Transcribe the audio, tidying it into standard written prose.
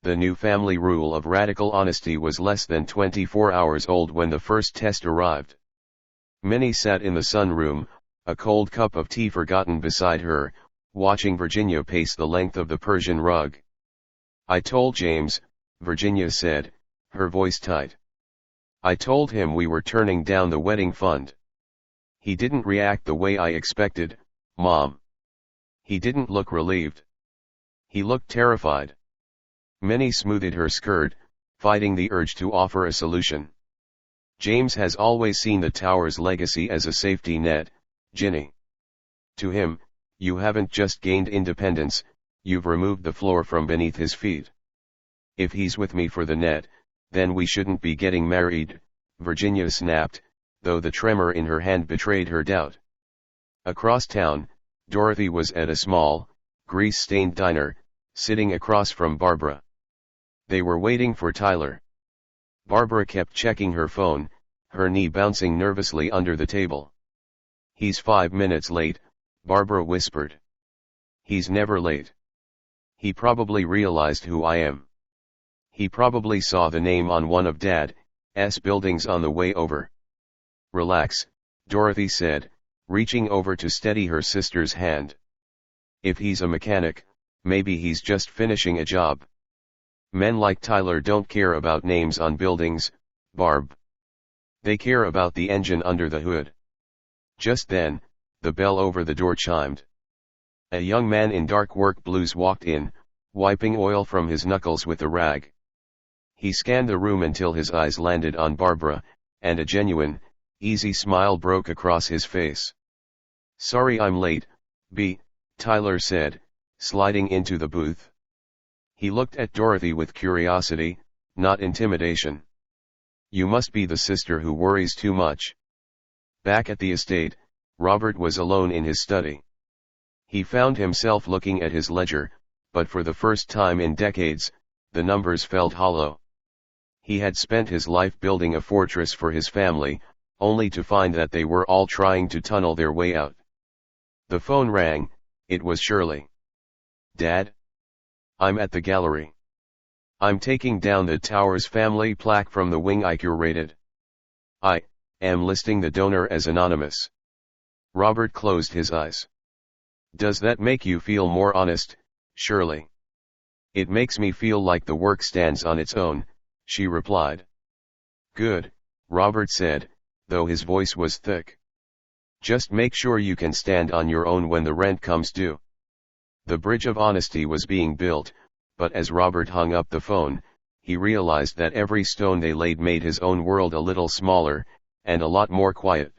The new family rule of radical honesty was less than 24 hours old when the first test arrived. Minnie sat in the sunroom, a cold cup of tea forgotten beside her, watching Virginia pace the length of the Persian rug. "I told James," Virginia said, her voice tight. "I told him we were turning down the wedding fund. He didn't react the way I expected, Mom. He didn't look relieved. He looked terrified." Minnie smoothed her skirt, fighting the urge to offer a solution. "James has always seen the Towers legacy as a safety net, Ginny. To him, you haven't just gained independence, you've removed the floor from beneath his feet. If he's with me for the net, then we shouldn't be getting married," Virginia snapped, though the tremor in her hand betrayed her doubt. Across town, Dorothy was at a small, grease-stained diner, sitting across from Barbara. They were waiting for Tyler. Barbara kept checking her phone, her knee bouncing nervously under the table. "He's 5 minutes late," Barbara whispered. "He's never late. He probably realized who I am. He probably saw the name on one of Dad's buildings on the way over." "Relax," Dorothy said, reaching over to steady her sister's hand. "If he's a mechanic, maybe he's just finishing a job. Men like Tyler don't care about names on buildings, Barb. They care about the engine under the hood." Just then, the bell over the door chimed. A young man in dark work blues walked in, wiping oil from his knuckles with a rag. He scanned the room until his eyes landed on Barbara, and a genuine, easy smile broke across his face. "Sorry I'm late, B," Tyler said, sliding into the booth. He looked at Dorothy with curiosity, not intimidation. "You must be the sister who worries too much." Back at the estate, Robert was alone in his study. He found himself looking at his ledger, but for the first time in decades, the numbers felt hollow. He had spent his life building a fortress for his family, only to find that they were all trying to tunnel their way out. The phone rang. It was Shirley. "Dad? I'm at the gallery. I'm taking down the Towers family plaque from the wing I curated. I am listing the donor as anonymous." Robert closed his eyes. "Does that make you feel more honest, Shirley?" "It makes me feel like the work stands on its own," she replied. "Good," Robert said, though his voice was thick. "Just make sure you can stand on your own when the rent comes due." The bridge of honesty was being built, but as Robert hung up the phone, he realized that every stone they laid made his own world a little smaller, and a lot more quiet.